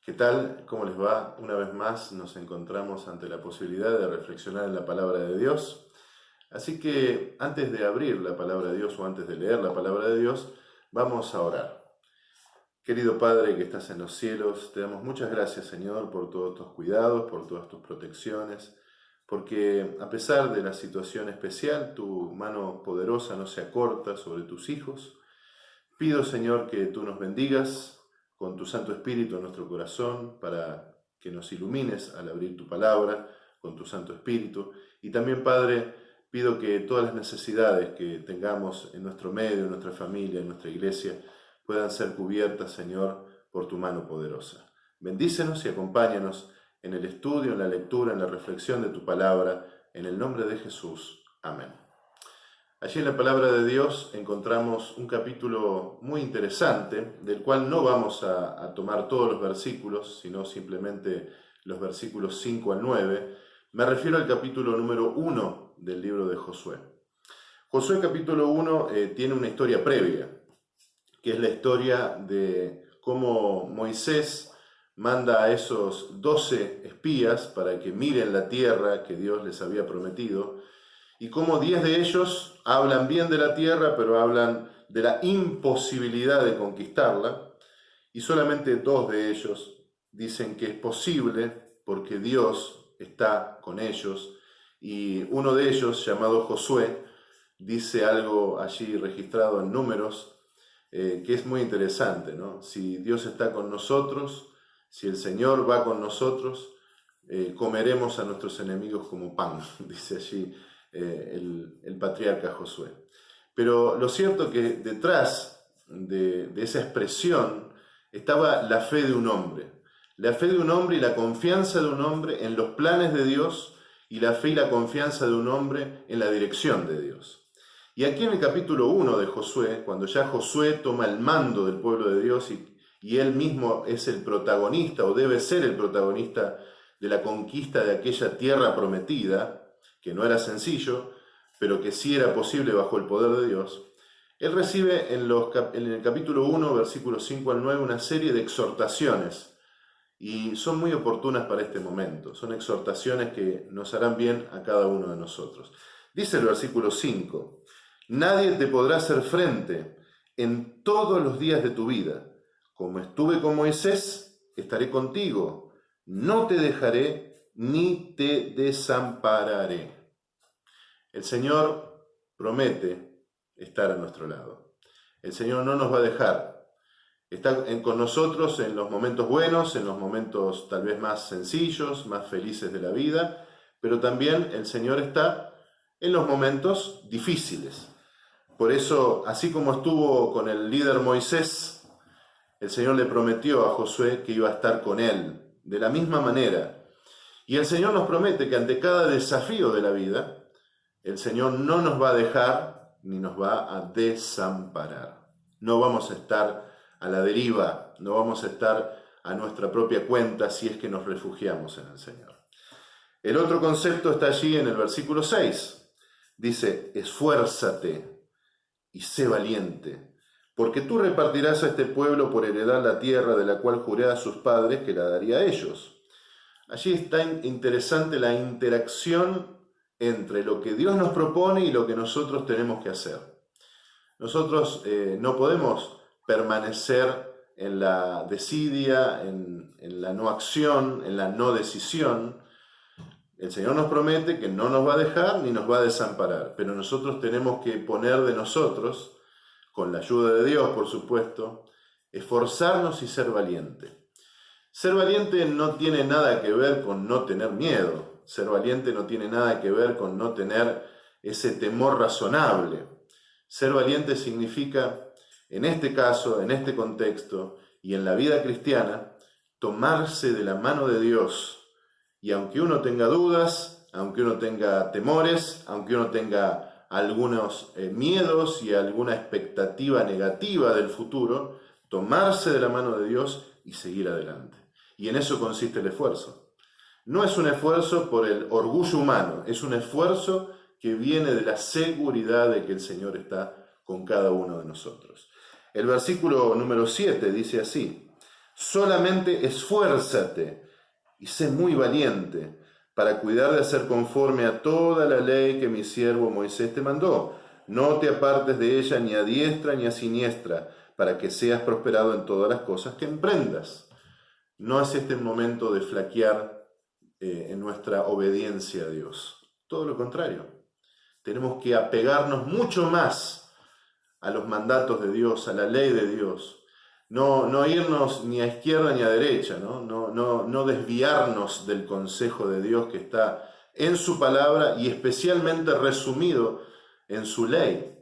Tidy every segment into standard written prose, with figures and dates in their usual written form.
¿Qué tal? ¿Cómo les va? Una vez más nos encontramos ante la posibilidad de reflexionar en la palabra de Dios. Así que antes de abrir la palabra de Dios o antes de leer la palabra de Dios, vamos a orar. Querido Padre que estás en los cielos, te damos muchas gracias, Señor, por todos tus cuidados, por todas tus protecciones, porque a pesar de la situación especial, tu mano poderosa no se acorta sobre tus hijos. Pido, Señor, que tú nos bendigas con tu Santo Espíritu en nuestro corazón para que nos ilumines al abrir tu palabra con tu Santo Espíritu. Y también, Padre, pido que todas las necesidades que tengamos en nuestro medio, en nuestra familia, en nuestra iglesia, puedan ser cubiertas, Señor, por tu mano poderosa. Bendícenos y acompáñanos en el estudio, en la lectura, en la reflexión de tu palabra, en el nombre de Jesús. Amén. Allí en la palabra de Dios encontramos un capítulo muy interesante, del cual no vamos a tomar todos los versículos, sino simplemente los versículos 5 al 9. Me refiero al capítulo número 1 del libro de Josué. Josué capítulo 1 tiene una historia previa, que es la historia de cómo Moisés manda a esos 12 espías para que miren la tierra que Dios les había prometido, y cómo 10 de ellos hablan bien de la tierra, pero hablan de la imposibilidad de conquistarla, y solamente 2 de ellos dicen que es posible porque Dios está con ellos, y uno de ellos, llamado Josué, dice algo allí registrado en Números, que es muy interesante, ¿no? Si Dios está con nosotros, si el Señor va con nosotros, comeremos a nuestros enemigos como pan, dice allí el patriarca Josué. Pero lo cierto es que detrás de esa expresión estaba la fe de un hombre. La fe de un hombre y la confianza de un hombre en los planes de Dios, y la fe y la confianza de un hombre en la dirección de Dios. Y aquí en el capítulo 1 de Josué, cuando ya Josué toma el mando del pueblo de Dios y él mismo es el protagonista o debe ser el protagonista de la conquista de aquella tierra prometida, que no era sencillo, pero que sí era posible bajo el poder de Dios, él recibe en el capítulo 1, versículos 5 al 9, una serie de exhortaciones, y son muy oportunas para este momento. Son exhortaciones que nos harán bien a cada uno de nosotros. Dice el versículo 5, nadie te podrá hacer frente en todos los días de tu vida. Como estuve con Moisés, estaré contigo. No te dejaré ni te desampararé. El Señor promete estar a nuestro lado. El Señor no nos va a dejar. Está con nosotros en los momentos buenos, en los momentos tal vez más sencillos, más felices de la vida, pero también el Señor está en los momentos difíciles. Por eso, así como estuvo con el líder Moisés, el Señor le prometió a Josué que iba a estar con él, de la misma manera. Y el Señor nos promete que ante cada desafío de la vida, el Señor no nos va a dejar ni nos va a desamparar. No vamos a estar a la deriva, no vamos a estar a nuestra propia cuenta si es que nos refugiamos en el Señor. El otro concepto está allí en el versículo 6. Dice, esfuérzate y sé valiente, porque tú repartirás a este pueblo por heredad la tierra de la cual juré a sus padres que la daría a ellos. Allí está interesante la interacción entre lo que Dios nos propone y lo que nosotros tenemos que hacer. Nosotros no podemos permanecer en la desidia, en la no acción, en la no decisión. El Señor nos promete que no nos va a dejar ni nos va a desamparar, pero nosotros tenemos que poner de nosotros, con la ayuda de Dios, por supuesto, esforzarnos y ser valiente. Ser valiente no tiene nada que ver con no tener miedo. Ser valiente no tiene nada que ver con no tener ese temor razonable. Ser valiente significa, en este caso, en este contexto y en la vida cristiana, tomarse de la mano de Dios. Y aunque uno tenga dudas, aunque uno tenga temores, aunque uno tenga algunos miedos y alguna expectativa negativa del futuro, tomarse de la mano de Dios y seguir adelante. Y en eso consiste el esfuerzo. No es un esfuerzo por el orgullo humano, es un esfuerzo que viene de la seguridad de que el Señor está con cada uno de nosotros. El versículo número 7 dice así, Solamente esfuérzate y sé muy valiente para cuidar de hacer conforme a toda la ley que mi siervo Moisés te mandó. No te apartes de ella ni a diestra ni a siniestra, para que seas prosperado en todas las cosas que emprendas. No es este el momento de flaquear en nuestra obediencia a Dios. Todo lo contrario. Tenemos que apegarnos mucho más a los mandatos de Dios, a la ley de Dios. No irnos ni a izquierda ni a derecha, no desviarnos del consejo de Dios que está en su palabra y especialmente resumido en su ley.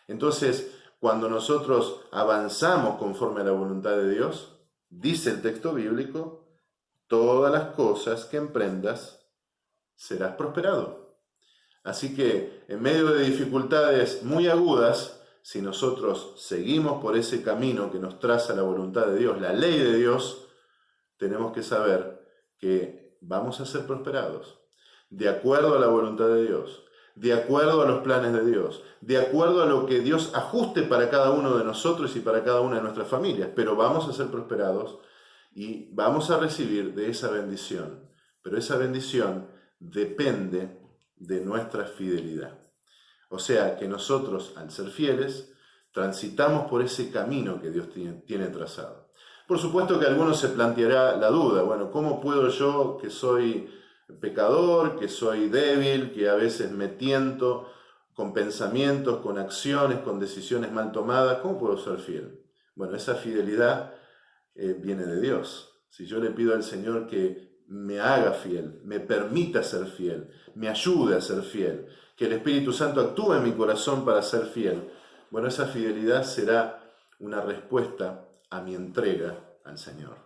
Entonces, cuando nosotros avanzamos conforme a la voluntad de Dios, dice el texto bíblico, todas las cosas que emprendas serás prosperado. Así que en medio de dificultades muy agudas, si nosotros seguimos por ese camino que nos traza la voluntad de Dios, la ley de Dios, tenemos que saber que vamos a ser prosperados, de acuerdo a la voluntad de Dios, de acuerdo a los planes de Dios, de acuerdo a lo que Dios ajuste para cada uno de nosotros y para cada una de nuestras familias, pero vamos a ser prosperados y vamos a recibir de esa bendición, pero esa bendición depende de nuestra fidelidad. O sea que nosotros, al ser fieles, transitamos por ese camino que Dios tiene trazado. Por supuesto que a algunos se planteará la duda, bueno, ¿cómo puedo yo, que soy pecador, que soy débil, que a veces me tiento con pensamientos, con acciones, con decisiones mal tomadas, cómo puedo ser fiel? Bueno, esa fidelidad viene de Dios. Si yo le pido al Señor que me haga fiel, me permita ser fiel, me ayude a ser fiel, que el Espíritu Santo actúe en mi corazón para ser fiel, bueno, esa fidelidad será una respuesta a mi entrega al Señor.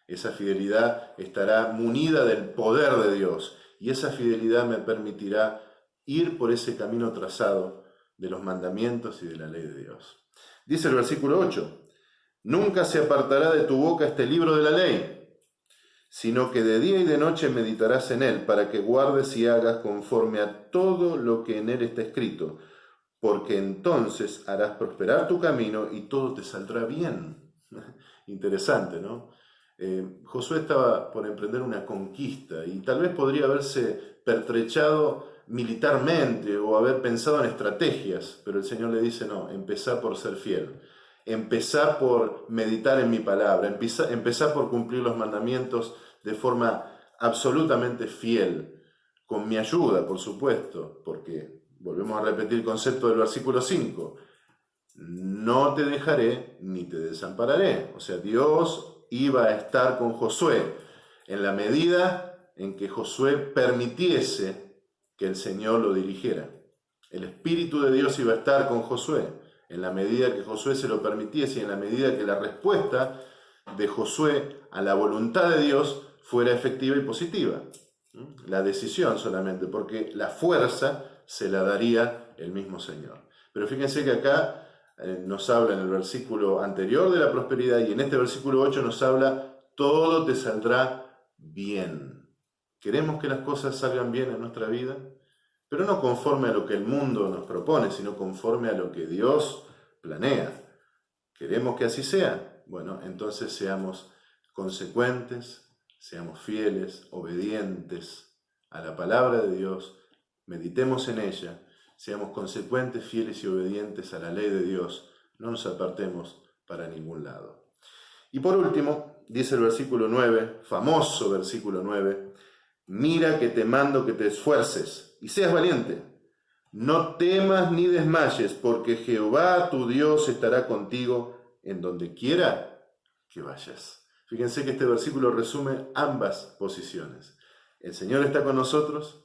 Esa fidelidad estará munida del poder de Dios y esa fidelidad me permitirá ir por ese camino trazado de los mandamientos y de la ley de Dios. Dice el versículo 8, nunca se apartará de tu boca este libro de la ley, sino que de día y de noche meditarás en él, para que guardes y hagas conforme a todo lo que en él está escrito, porque entonces harás prosperar tu camino y todo te saldrá bien. Interesante, ¿no? Josué estaba por emprender una conquista y tal vez podría haberse pertrechado militarmente o haber pensado en estrategias, pero el Señor le dice, no, empezá por ser fiel. Empezá por meditar en mi palabra, empezá por cumplir los mandamientos de forma absolutamente fiel, con mi ayuda, por supuesto, porque volvemos a repetir el concepto del versículo 5, no te dejaré ni te desampararé. O sea, Dios iba a estar con Josué en la medida en que Josué permitiese que el Señor lo dirigiera. El Espíritu de Dios iba a estar con Josué en la medida que Josué se lo permitiese y en la medida que la respuesta de Josué a la voluntad de Dios fuera efectiva y positiva. La decisión solamente, porque la fuerza se la daría el mismo Señor. Pero fíjense que acá nos habla en el versículo anterior de la prosperidad y en este versículo 8 nos habla, todo te saldrá bien. Queremos que las cosas salgan bien en nuestra vida, pero no conforme a lo que el mundo nos propone, sino conforme a lo que Dios planea. ¿Queremos que así sea? Bueno, entonces seamos consecuentes, seamos fieles, obedientes a la palabra de Dios, meditemos en ella, seamos consecuentes, fieles y obedientes a la ley de Dios, no nos apartemos para ningún lado. Y por último, dice el versículo 9, famoso versículo 9, mira que te mando que te esfuerces y seas valiente. No temas ni desmayes, porque Jehová tu Dios estará contigo en donde quiera que vayas. Fíjense que este versículo resume ambas posiciones. El Señor está con nosotros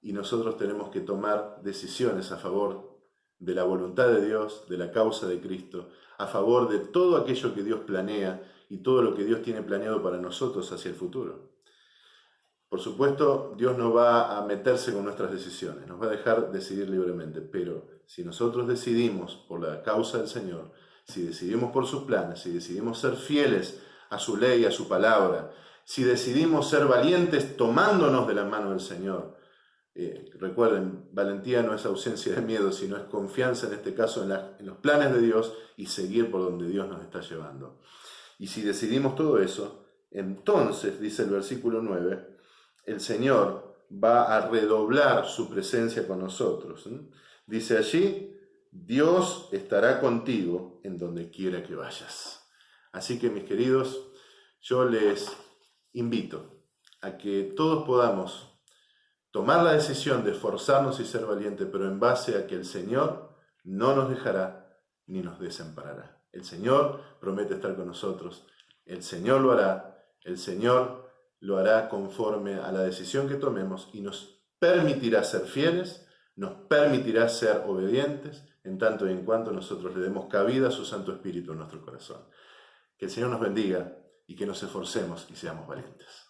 y nosotros tenemos que tomar decisiones a favor de la voluntad de Dios, de la causa de Cristo, a favor de todo aquello que Dios planea y todo lo que Dios tiene planeado para nosotros hacia el futuro. Por supuesto, Dios no va a meterse con nuestras decisiones, nos va a dejar decidir libremente, pero si nosotros decidimos por la causa del Señor, si decidimos por sus planes, si decidimos ser fieles a su ley, a su palabra, si decidimos ser valientes tomándonos de la mano del Señor, recuerden, valentía no es ausencia de miedo, sino es confianza en este caso en los planes de Dios y seguir por donde Dios nos está llevando. Y si decidimos todo eso, entonces, dice el versículo 9, el Señor va a redoblar su presencia con nosotros. Dice allí, Dios estará contigo en donde quiera que vayas. Así que, mis queridos, yo les invito a que todos podamos tomar la decisión de esforzarnos y ser valientes, pero en base a que el Señor no nos dejará ni nos desamparará. El Señor promete estar con nosotros, el Señor lo hará, el Señor lo hará conforme a la decisión que tomemos y nos permitirá ser fieles, nos permitirá ser obedientes, en tanto y en cuanto nosotros le demos cabida a su Santo Espíritu en nuestro corazón. Que el Señor nos bendiga y que nos esforcemos y seamos valientes.